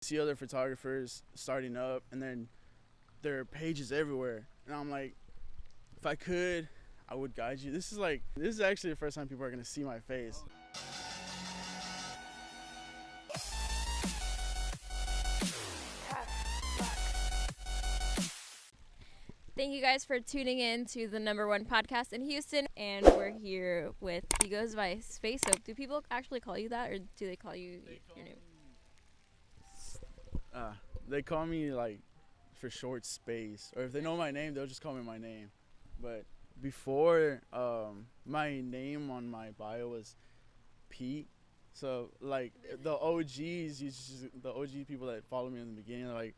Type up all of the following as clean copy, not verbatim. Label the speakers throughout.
Speaker 1: See other photographers starting up, and then there are pages everywhere, and I'm like, if I could, I would guide you. This is actually the first time people are gonna see my face.
Speaker 2: Thank you guys for tuning in to the #1 podcast in Houston, and we're here with he goes by Spaceope. Do people actually call you that, or do they call you your name?
Speaker 1: They call me like for short Space, or if they know my name, they'll just call me my name. But before, my name on my bio was Pete. So like the the OG people that follow me in the beginning are like,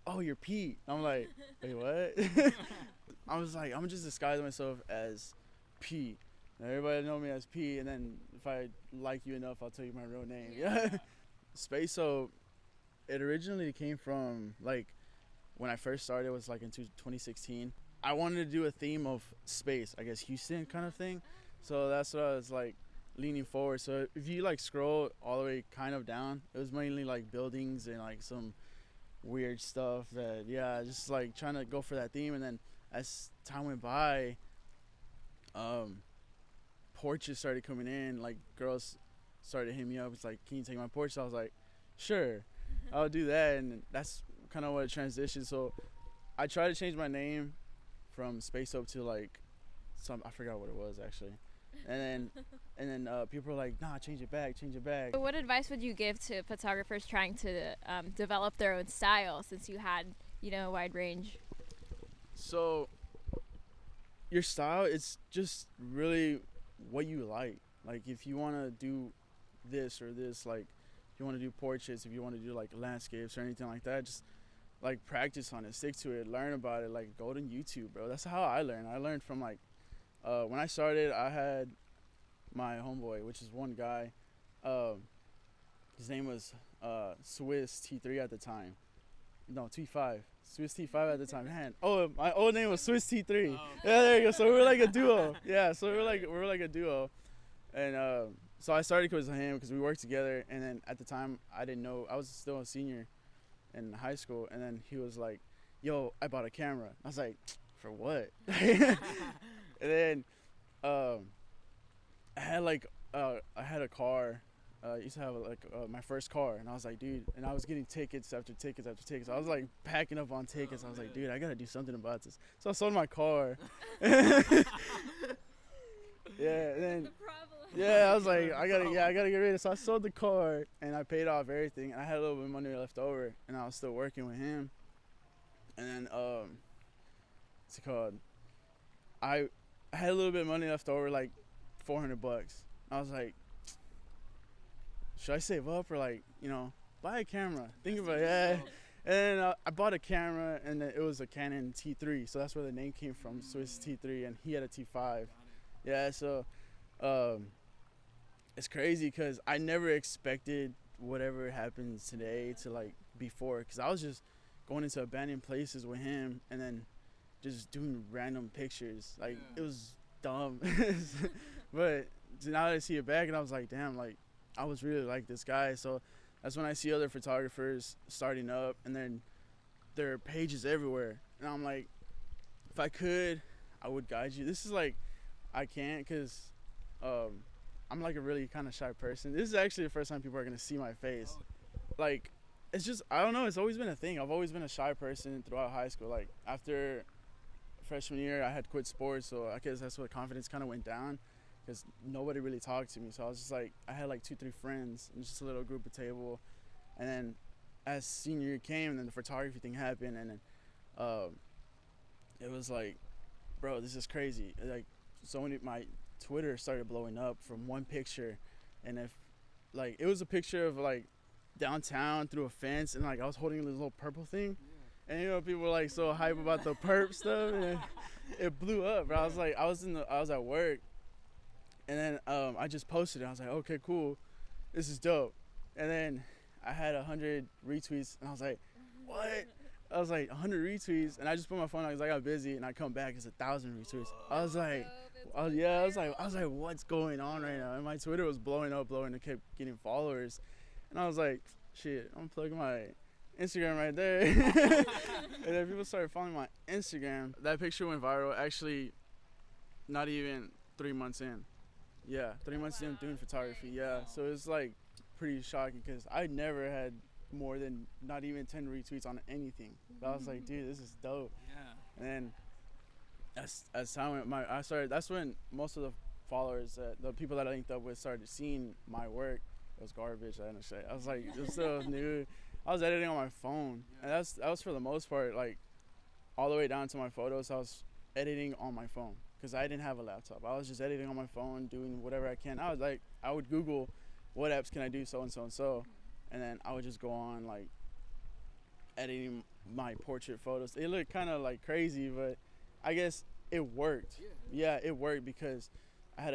Speaker 1: "Oh, you're Pete." I'm like, "Wait, what?" I was like, I'm just disguising myself as Pete. And everybody know me as Pete, and then if I like you enough, I'll tell you my real name. Yeah. Spaceope, it originally came from like when I first started, it was like in 2016. I wanted to do a theme of space, I guess Houston kind of thing. So that's what I was like leaning forward. So if you like scroll all the way kind of down, it was mainly like buildings and like some weird stuff that, yeah, just like trying to go for that theme. And then as time went by, porches started coming in, like girls started hitting me up. It's like, can you take my porch? So I was like, sure, I'll do that. And that's kind of what it transitioned. So I tried to change my name from Spaceope to like I forgot what it was actually. And then people were like, nah, change it back.
Speaker 2: So what advice would you give to photographers trying to develop their own style, since you had, a wide range?
Speaker 1: So your style, it's just really what you like. Like if you want to do this or this, like if you want to do portraits, if you want to do like landscapes or anything like that, just like practice on it, stick to it, learn about it, like go to YouTube, bro. That's how I learned. I learned from like when I started, I had my homeboy, which is one guy. His name was Swiss T3 at the time. No, T5. Swiss T5 at the time. Man, oh, my old name was Swiss T3. Oh. Yeah, there you go. So we were like a duo. Yeah, so we were like a duo, and so I started because of him, because we worked together. And then at the time, I didn't know, I was still a senior in high school, and then he was like, "Yo, I bought a camera." I was like, "For what?" And then I had a car. I used to have my first car, and I was like, dude, and I was getting tickets after tickets after tickets. I was like packing up on tickets. I was like, dude, I gotta do something about this. So I sold my car. Yeah, and then I was like, I gotta get rid of it. So I sold the car, and I paid off everything, and I had a little bit of money left over, and I was still working with him. And then what's it called? I had a little bit of money left over, like $400. I was like, should I save up or like, buy a camera? Think about it. Yeah. And then I bought a camera, and it was a Canon T3, so that's where the name came from, Swiss T3, and he had a T5. Yeah, so it's crazy because I never expected whatever happens today to like before, because I was just going into abandoned places with him and then just doing random pictures. Like, it was dumb. But now that I see it back, and I was like, damn, like I was really like this guy. So that's when I see other photographers starting up, and then there are pages everywhere, and I'm like, if I could, I would guide you. This is like, I can't, because I'm like a really kind of shy person. This is actually the first time people are gonna see my face. Like, it's just, I don't know, it's always been a thing. I've always been a shy person throughout high school. Like after freshman year, I had quit sports, so I guess that's what confidence kind of went down, because nobody really talked to me. So I was just like, I had like 2-3 friends and just a little group of table. And then as senior year came, and then the photography thing happened, and then it was like, bro, this is crazy. Like, so when my Twitter started blowing up from one picture, and if like it was a picture of like downtown through a fence, and like I was holding this little purple thing, and people were like so hype about the perp stuff, and it blew up, bro. I was like, I was at work, and then I just posted it. I was like, okay, cool, this is dope. And then I had 100 retweets, and I was like, what? I was like, 100 retweets, and I just put my phone on because I got busy, and I come back, it's 1,000 retweets. I was like, I was like, what's going on right now? And my Twitter was blowing up, and kept getting followers, and I was like, shit, I'm plugging my Instagram right there. And then people started following my Instagram. That picture went viral. Actually, not even 3 months in. Yeah, 3 months in doing photography. Yeah, so it's like pretty shocking because I never had more than not even 10 retweets on anything. But I was like, dude, this is dope. Yeah. And then as time went, that's when most of the followers, the people that I linked up with, started seeing my work. It was garbage. I didn't say. I was like, it was so new. I was editing on my phone, and that was for the most part, like all the way down to my photos. I was editing on my phone because I didn't have a laptop. I was just editing on my phone, doing whatever I can. I would Google what apps can I do so and so and so, and then I would just go on like editing my portrait photos. It looked kind of like crazy, but I guess it worked. Yeah, it worked because I had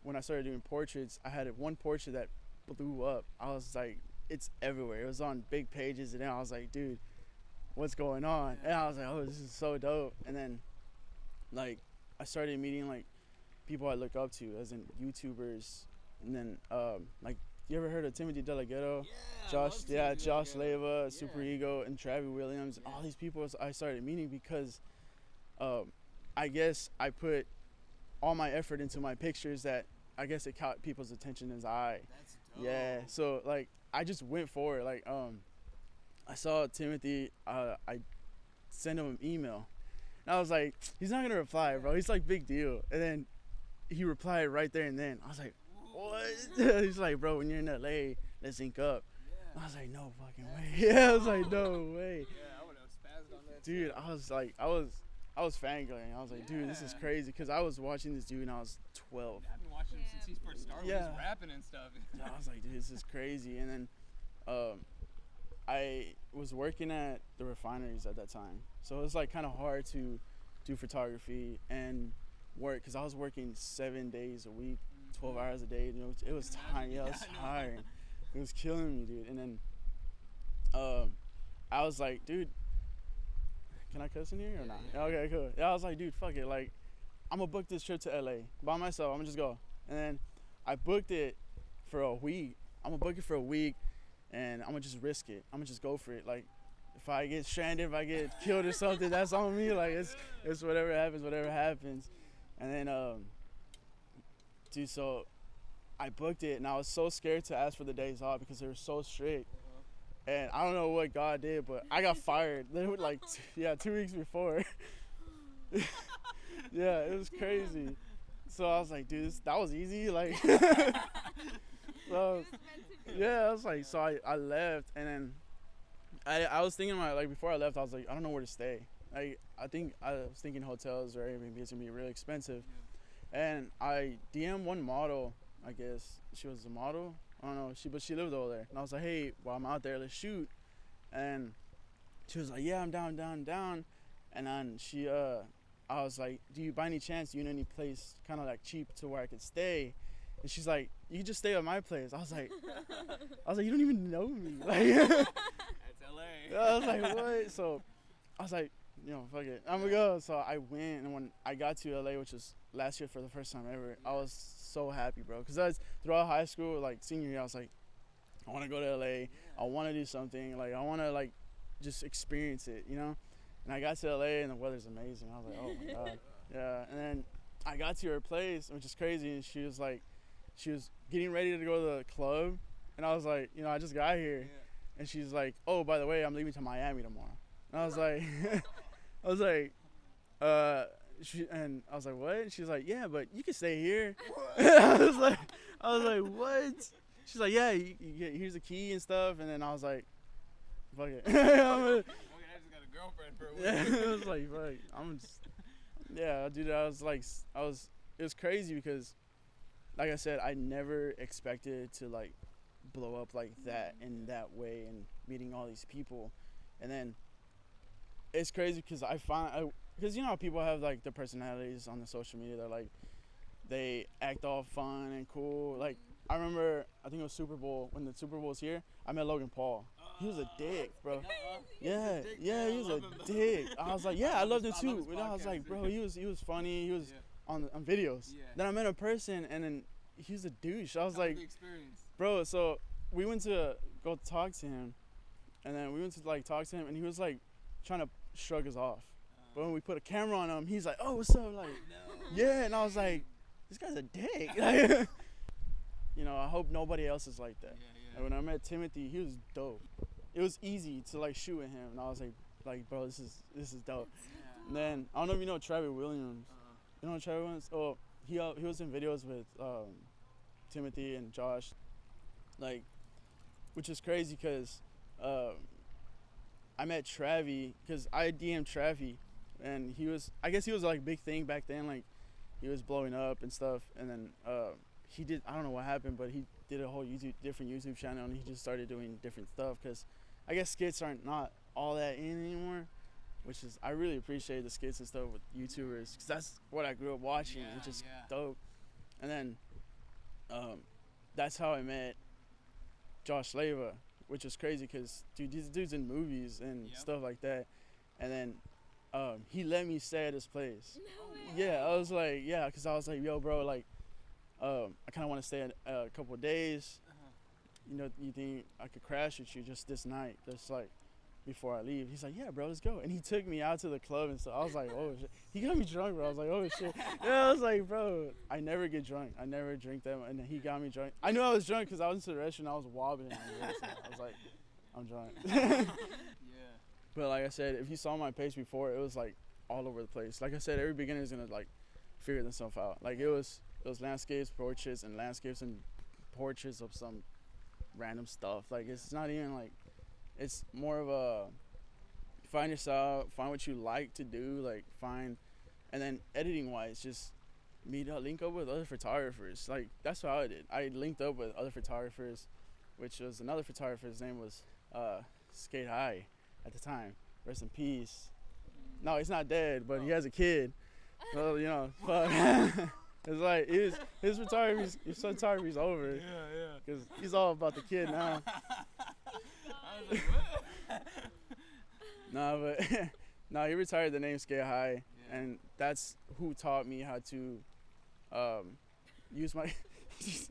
Speaker 1: when I started doing portraits, I had one portrait that blew up. I was like, it's everywhere. It was on big pages, and then I was like, dude, what's going on? And I was like, oh, this is so dope. And then like I started meeting like people I look up to, as in YouTubers, and then like, you ever heard of Timothy Delgado? Yeah, Josh Leva, Super Ego, and Travis Williams. All these people I started meeting because I guess I put all my effort into my pictures that I guess it caught people's attention as I.
Speaker 3: That's dope.
Speaker 1: Yeah, so like I just went for it. Like I saw Timothy, I sent him an email, and I was like, he's not gonna reply, bro. He's like, big deal. And then he replied right there and then. I was like, what? He's like, bro, when you're in LA, let's link up. Yeah. I was like, no fucking way. Yeah, I was like, no way.
Speaker 3: Yeah, I would have spazzed on that.
Speaker 1: Dude, I was like, I was fangirling. I was like, dude, this is crazy, because I was watching this dude when I was 12.
Speaker 3: I've been watching him since he first started.
Speaker 1: Yeah.
Speaker 3: He's rapping and stuff.
Speaker 1: I was like, dude, this is crazy. And then I was working at the refineries at that time, so it was like kind of hard to do photography and work, because I was working 7 days a week, 12 hours a day. You know, it was tiring. Yeah, it was tiring. It was killing me, dude. And then I was like, dude, can I cuss in here or not? Okay, cool. Yeah, I was like, dude, fuck it. Like, I'm gonna book this trip to LA by myself. I'm gonna just go. And then I booked it for a week. I'm gonna book it for a week, and I'm gonna just risk it. I'm gonna just go for it. Like, if I get stranded, if I get killed or something, that's on me. Like, it's whatever happens. And then, dude, so I booked it, and I was so scared to ask for the days off because they were so strict. And I don't know what God did, but I got fired. They were like, 2 weeks before. Yeah, it was crazy. So I was like, dude, that was easy. Like, so, yeah, I was like, so I left, and then I was thinking before I left, I was like, I don't know where to stay. Like, I was thinking hotels or Airbnb is gonna be really expensive. And I DM'd one model, I guess. She was a model. I don't know, but she lived over there. And I was like, hey, while I'm out there, let's shoot. And she was like, yeah, I'm down. And then I was like, do you, by any chance, do you know any place kind of like cheap to where I could stay? And she's like, you can just stay at my place. I was like, you don't even know me. Like,
Speaker 3: that's LA.
Speaker 1: I was like, what? So I was like, fuck it, I'm gonna go. So I went, and when I got to LA, which was last year for the first time ever, I was so happy, bro. Because I was throughout high school, like senior year, I was like, I want to go to LA. I want to do something. Like, I want to like just experience it, And I got to LA, and the weather's amazing. I was like, oh my god, yeah. And then I got to her place, which is crazy. And she was getting ready to go to the club, and I was like, I just got here. Yeah. And she's like, oh, by the way, I'm leaving to Miami tomorrow. And I was like, and I was like, what? And she's like, yeah, but you can stay here. I was like, what? She's like, yeah, here's the key and stuff. And then I was like, fuck it.
Speaker 3: I just got a girlfriend for a week.
Speaker 1: Yeah, I was like, fuck. Dude, it was crazy because, like I said, I never expected to like blow up like that in that way, and meeting all these people. And then it's crazy because because how people have like their personalities on the social media. They're like, they act all fun and cool. Like, I remember, I think it was Super Bowl, when the Super Bowl was here, I met Logan Paul. He was a dick, bro. Yeah, he was a dick. I was like, yeah, I loved him too. I was like, bro, he was funny. He was on videos. Yeah. Then I met a person, and then he was a douche. I was like, bro, so we went to go talk to him, and then we went to like talk to him, and he was like trying to shrug us off. But when we put a camera on him, he's like, "Oh, what's up?" Like, yeah, and I was like, "This guy's a dick." You know, I hope nobody else is like that.
Speaker 3: Yeah.
Speaker 1: Like, when I met Timothy, he was dope. It was easy to like shoot at him, and I was like, bro, this is dope.
Speaker 3: Yeah.
Speaker 1: And then I don't know if you know Travis Williams. You know Travis Williams? Oh, he was in videos with Timothy and Josh, like, which is crazy because I met Travi because I DM'd Travi, and I guess he was like big thing back then, like he was blowing up and stuff, and then I don't know what happened, but he did a whole different YouTube channel, and he just started doing different stuff because I guess skits aren't not all that in anymore, which is, I really appreciate the skits and stuff with YouTubers because that's what I grew up watching. It's just dope. And then that's how I met Josh Leva, which is crazy because, dude, these dudes in movies and stuff like that. And then he let me stay at his place.
Speaker 2: No way.
Speaker 1: Yeah, I was like, yeah, because I was like, yo, bro, like, I kind of want to stay a couple of days. You know, you think I could crash with you just this night, just like before I leave? He's like, yeah, bro, let's go. And he took me out to the club and stuff. I was like, oh shit. He got me drunk, bro. I was like, oh shit. Yeah, I was like, bro, I never get drunk. I never drink that much. And then he got me drunk. I knew I was drunk because I was into the restaurant. I was wobbling. I was like, I'm drunk.
Speaker 3: Yeah.
Speaker 1: But like I said, if you saw my page before, it was like all over the place. Like I said, every beginner is gonna like figure themselves out. Like it was landscapes, portraits, and portraits of some random stuff. Like it's not even like, it's more of a find yourself, find what you like to do, like and then editing wise, just link up with other photographers. Like that's how I did. I linked up with other photographers, which was another photographer. His name was Skate High at the time. Rest in peace. No, he's not dead, but he has a kid. So, you know, fuck. It's like his photography's over.
Speaker 3: Yeah.
Speaker 1: Because he's all about the kid now.
Speaker 3: I was like, what?
Speaker 1: Nah, but no, he retired the name Skate High, and that's who taught me how to use my. He's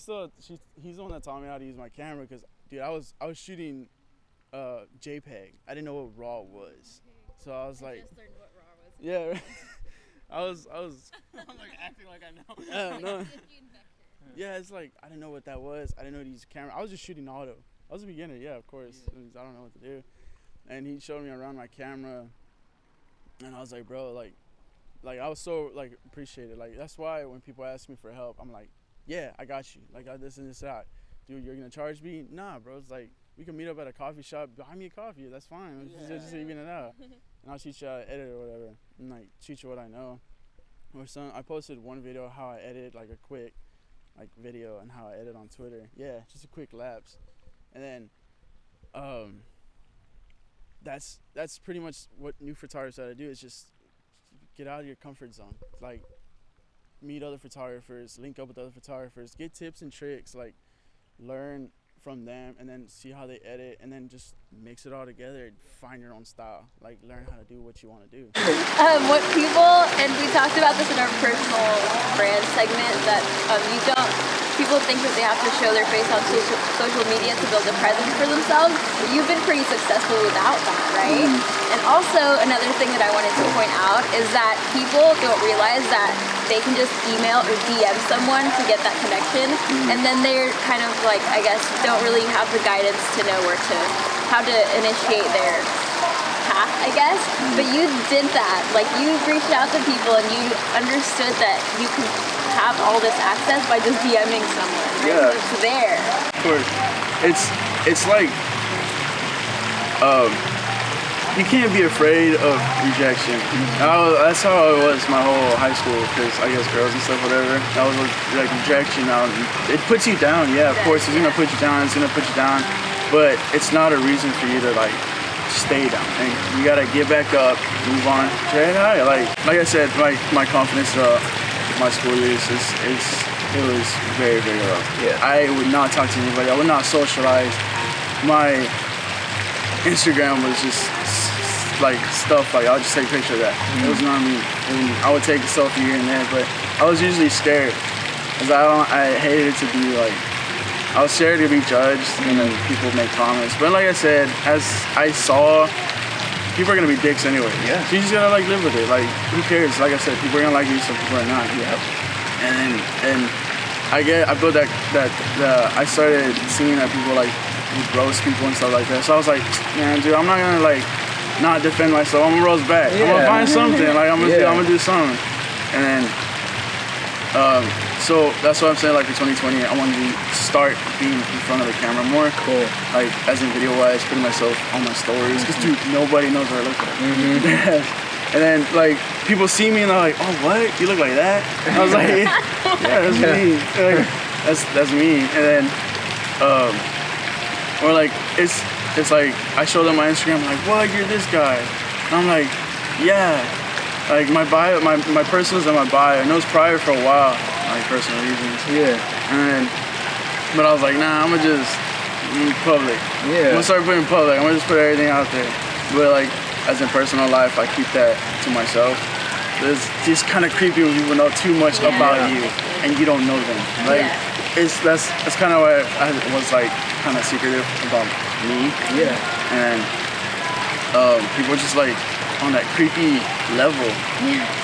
Speaker 1: the one that taught me how to use my camera because, dude, I was shooting JPEG. I didn't know what RAW was, so I was like,
Speaker 2: just learned what RAW was.
Speaker 1: yeah. I was
Speaker 3: I'm like acting like I know.
Speaker 1: no. Yeah, it's like I didn't know what that was. I didn't know to use a camera. I was just shooting auto. I was a beginner, yeah, of course. I don't know what to do. And he showed me around my camera, and I was like, bro, like I was so like appreciated. Like that's why when people ask me for help, I'm like, yeah, I got you. Like this and this that. Dude, you're gonna charge me? Nah, bro. It's like we can meet up at a coffee shop. Buy me a coffee. That's fine. Just even it out. And I'll teach you how to edit or whatever, and like teach you what I know. Or I posted one video how I edit, like a quick like video and how I edit on Twitter. Yeah, just a quick lapse. And then that's pretty much what new photographers gotta do, is just get out of your comfort zone. Like meet other photographers, link up with other photographers, get tips and tricks, like learn from them, and then see how they edit, and then just mix it all together and find your own style. Like learn how to do what you want to do.
Speaker 2: What people, and we talked about this in our personal brand segment, that people think that they have to show their face on social media to build a presence for themselves. You've been pretty successful without that, right? And also another thing that I wanted to point out is that people don't realize that they can just email or DM someone to get that connection, and then they're kind of like, I guess, don't really have the guidance to know how to initiate their path, I guess. But you did that. Like you reached out to people and you understood that you could have all this access by just DMing someone. Right?
Speaker 1: Yeah.
Speaker 2: It's there.
Speaker 1: Of course. It's like you can't be afraid of rejection. That's how I was my whole high school, because I guess girls and stuff, whatever. That was like rejection. It puts you down. Yeah, of course, it's gonna put you down. It's gonna put you down, but it's not a reason for you to like stay down. And you gotta get back up, move on, get high. Like I said, my confidence my school years it was very, very low. Yeah, I would not talk to anybody. I would not socialize. My Instagram was just like stuff, like I'll just take a picture of that. It was not me. And I would take a selfie here and there, but I was usually scared because I hated it to be like I was scared to be judged, and then people make comments. But like I said, as I saw, people are gonna be dicks anyway.
Speaker 4: Yeah.
Speaker 1: So you just gotta like live with it. Like who cares? Like I said, people are gonna like you, some people are not.
Speaker 4: Yeah.
Speaker 1: And I built that I started seeing that people like roast people and stuff like that. So I was like, man, dude, I'm not gonna like not defend myself. I'm gonna roast back. I'm gonna find something. Like I'm gonna do something. And then so that's what I'm saying. Like for 2020, I wanted to start being in front of the camera more.
Speaker 4: Cool.
Speaker 1: Like as in video wise, putting myself on my stories. Cause dude, nobody knows what I look like. And then like people see me and they're like, oh what? You look like that? And I was like, yeah, that's me. Like, that's me. And then or like it's like I show them my Instagram, like, what? You're this guy. And I'm like, yeah. Like my bio, my personals in my bio. And it was prior for a while, like personal reasons.
Speaker 4: Yeah.
Speaker 1: And but I was like, nah, I'm gonna just public.
Speaker 4: Yeah.
Speaker 1: I'm gonna start putting public. I'm gonna just put everything out there. But like as in personal life, I keep that to myself. It's just kind of creepy when people know too much about you and you don't know them. Like that's kind of why I was like kind of secretive about me.
Speaker 4: Yeah.
Speaker 1: And people just like on that creepy level.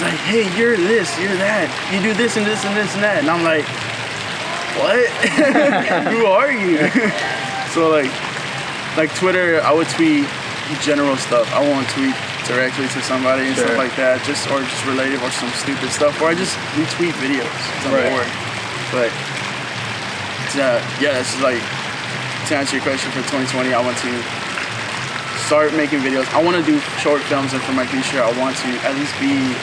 Speaker 1: Like, hey, you're this, you're that. You do this and this and this and that. And I'm like, what? Who are you? So like Twitter, I would tweet general stuff. I won't tweet directly to somebody and stuff like that, just related or some stupid stuff, or I just retweet videos because I'm bored. But yeah, it's like to answer your question for 2020, I want to start making videos. I want to do short films, and for my future, I want to at least be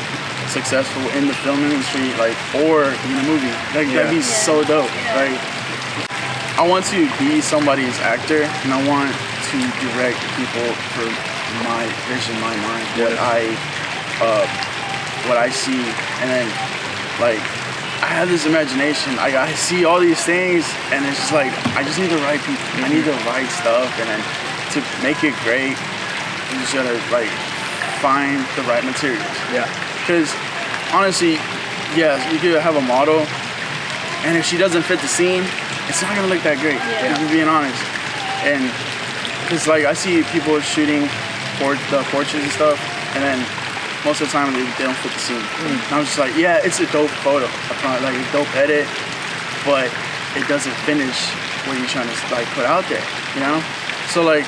Speaker 1: successful in the film industry, like, or in a movie. Like that'd be so dope. Like I want to be somebody's actor, and I want to direct people for my vision, my mind, what I see, and then like I have this imagination. I see all these things, and it's just like I just need the right people. I need the right stuff, and then to make it great, you just gotta like find the right materials.
Speaker 4: Yeah. Because
Speaker 1: honestly, yes, you could have a model, and if she doesn't fit the scene, it's not gonna look that great. If I'm being honest, and because like I see people shooting the portraits and stuff, and then most of the time they don't fit the scene. And I'm just like, yeah, it's a dope photo, like a dope edit, but it doesn't finish what you're trying to like put out there, you know? So like,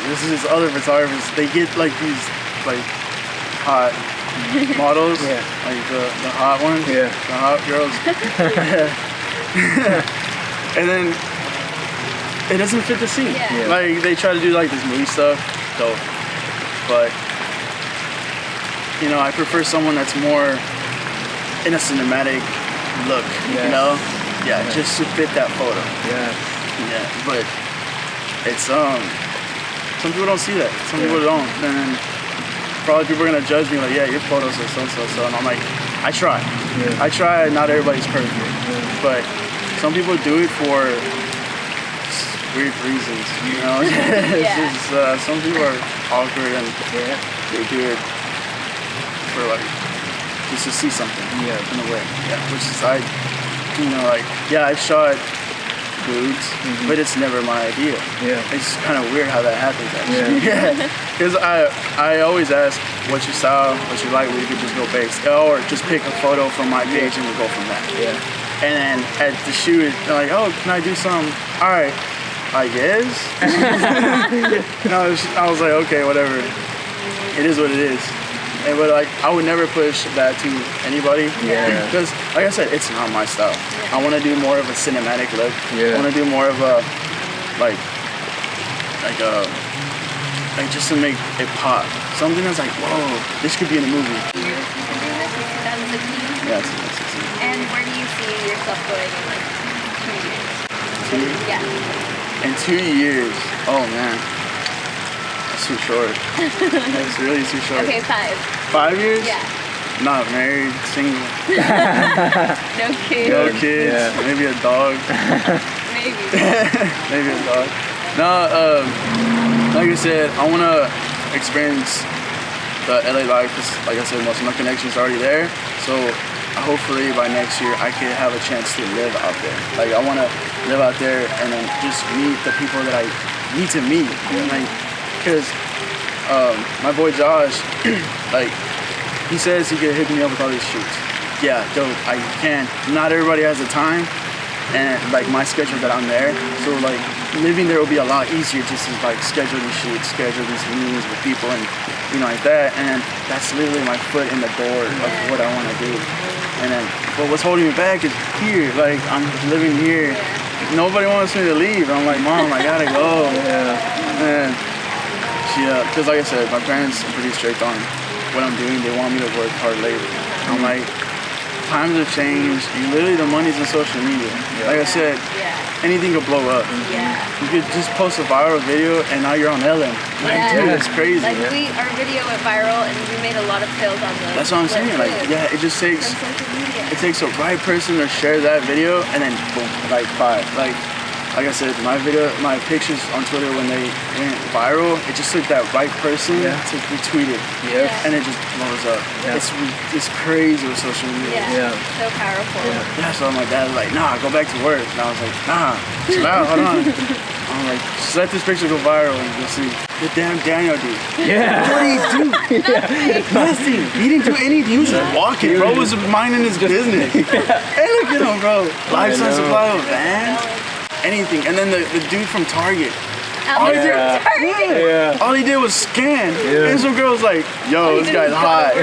Speaker 1: this is other photographers. They get like these like hot models, like the hot ones, the hot girls, and then it doesn't fit the scene. Like they try to do like this movie stuff, dope, but you know, I prefer someone that's more in a cinematic look, you know? Just to fit that photo. But it's some people don't see that. Some people don't, and then probably people are gonna judge me like, yeah, your photos are so, and I'm like, I try. I try. Not everybody's perfect, but some people do it for weird reasons, you know? It's just, some people are awkward and they do it for like just to see something, in a way, which is I've shot boobs, but it's never my idea. It's kind of weird how that happens actually. Because I always ask, what's your style, what's your light, where you could just go based, or just pick a photo from my page and we'll go from that. And then at the shoot, they're like, oh, can I do something? All right, I guess. And I was like, okay, whatever. It is what it is. And but like I would never push that to anybody. Because like I said, it's not my style. I want to do more of a cinematic look. I want to do more of a like just to make it pop. Something that's like, whoa, this could be in a movie.
Speaker 2: You've been doing this since 2016?
Speaker 1: Yeah, since 2016.
Speaker 2: And where do you see yourself going in like 2 years?
Speaker 1: 2 years?
Speaker 2: Yeah.
Speaker 1: In 2 years, oh man, that's too short. That's really too short.
Speaker 2: Okay, 5.
Speaker 1: 5 years?
Speaker 2: Yeah.
Speaker 1: Not married, single.
Speaker 2: No kids.
Speaker 1: No kids. Maybe a dog.
Speaker 2: Maybe.
Speaker 1: Maybe a dog. No, like I said, I want to experience the LA life because, like I said, most of my connections are already there. So hopefully by next year I could have a chance to live out there. Like I want to live out there and then just meet the people that I need to meet. Like, cause my boy Josh, like he says he could hit me up with all these shoots. Yeah, dope. I can. Not everybody has the time, and like my schedule that I'm there. So like living there will be a lot easier just to like schedule these shoots, schedule these meetings with people, and like that. And that's literally my foot in the door of what I want to do. And then, but what's holding me back is here. Like I'm living here. Nobody wants me to leave. I'm like, Mom, I gotta go. And she, cause like I said, my parents are pretty strict on what I'm doing. They want me to work hard later. I'm like, times have changed. Literally, the money's in social media. Like I said, anything could blow up. You could just post a viral video, and now you're on Ellen. Like, dude, it's crazy.
Speaker 2: Like our video went viral, and we made a lot of sales on the.
Speaker 1: That's what I'm saying. Like, yeah, it just takes. It takes a right person to share that video, and then boom, like 5. Like I said, my pictures on Twitter when they went viral, it just took that right person to retweet it, and it just blows up. It's crazy with social media.
Speaker 2: So powerful.
Speaker 1: So my dad was like, nah, go back to work. And I was like, nah, chill out, hold on. I'm like, just let this picture go viral and you'll see. The damn Daniel dude. What did he do? Nothing. He didn't do anything. He was just walking, bro. He was minding his business. Hey, look at him, bro. Lifetime supply of a van. Anything. And then the dude from Target. All he did was scan. And some girl's like, yo, this guy's hot.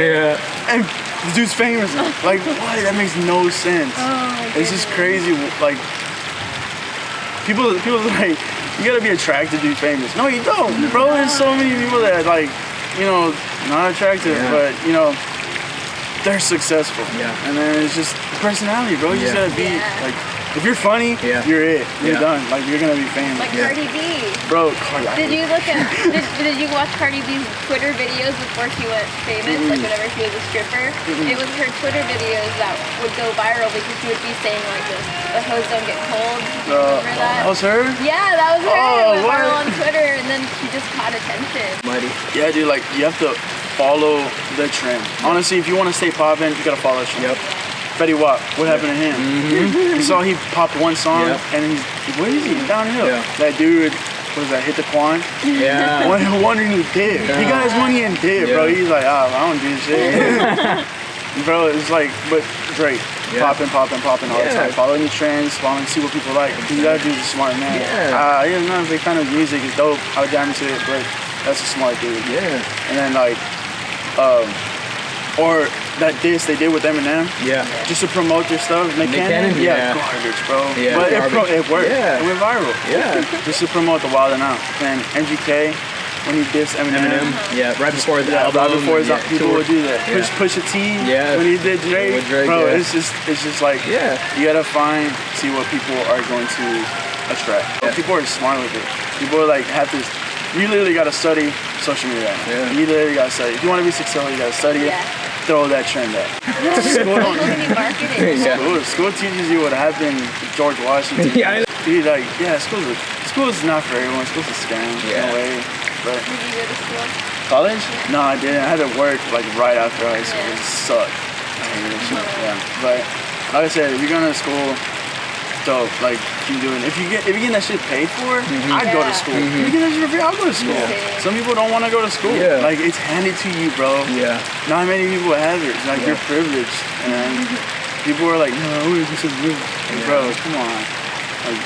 Speaker 1: And the dude's famous. Like, what? That makes no sense. It's just crazy. Like, people like, you gotta be attracted to be famous. No, you don't, bro. There's so many people that like, not attractive, but they're successful. And then it's just personality, bro. You just gotta be like, if you're funny, you're it. You're done. Like you're gonna be famous.
Speaker 2: Like Cardi B.
Speaker 1: Bro,
Speaker 2: Did you look at? did you watch Cardi B's Twitter videos before she went famous? Like whenever she was a stripper, it was her Twitter videos that would go viral because she would be saying like this: "The hose don't get cold." Remember that?
Speaker 1: That was her?
Speaker 2: Yeah, that was her. It went viral on Twitter, and then she just caught attention.
Speaker 5: Mighty.
Speaker 1: Yeah, dude. Like you have to follow the trend. Honestly, if you want to stay poppin', you gotta follow the trend. Fetty Wap, what happened to him? You saw he popped one song and he's, where is he? Downhill. That dude, what was that, hit the Quan? Wondering he did. He got his money and did, bro. He's like, I don't do shit. Bro, it's like, but Drake, popping all the time. Following the trends, see what people like. You gotta do the smart man. I'm not a big fan of music, it's dope. I would jam into it, but that's a smart dude. And then like, or that diss they did with Eminem, just to promote their stuff. Nick Cannon, garbage, bro. But it worked. It went viral. Just to promote the Wild 'N Out. And MGK, when he dissed Eminem,
Speaker 5: right before the album,
Speaker 1: right before his people would do that. Push a T, when he did Drake, bro. It's just like you gotta see what people are going to attract. People are smart with it. People are like have to. You literally gotta study social media right now. You literally gotta study. If you want to be successful, you gotta study it. Throw that trend up. School teaches you what happened to George Washington. Dude, like, school is not for everyone. School's a scam in a way. But
Speaker 2: did you go to school?
Speaker 1: College? No, I didn't. I had to work like right after high school. It sucked. I hated it. But like I said, if you're going to school, dope. Like keep doing. If you get that shit paid for, I'd go to school. If you get that shit for free, I'll go to school. Some people don't want to go to school. Like it's handed to you, bro. Not many people have it. Like you're privileged, and people are like, no, this is real. Like, bro, come on. Like,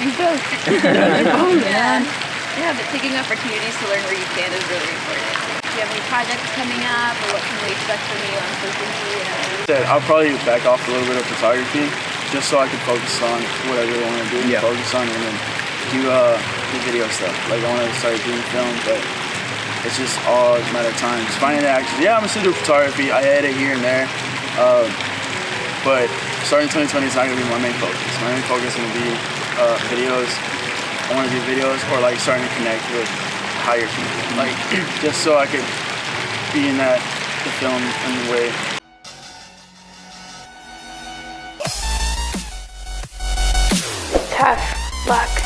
Speaker 2: do both. But taking opportunities to learn where you can is really important. Do you have any projects coming up, or what can we expect from you on social media?
Speaker 1: I'll probably back off a little bit of photography, just so I can focus on what I really want to do. Focus on and then do the video stuff. Like I want to start doing film, but it's just all a matter of time. Just finding the actors. I'm still do photography. I edit here and there, but starting 2020 is not gonna be my main focus. My main focus is gonna be videos. I want to do videos or like starting to connect with higher people, like just so I could be in the film in the way.
Speaker 6: Tough luck.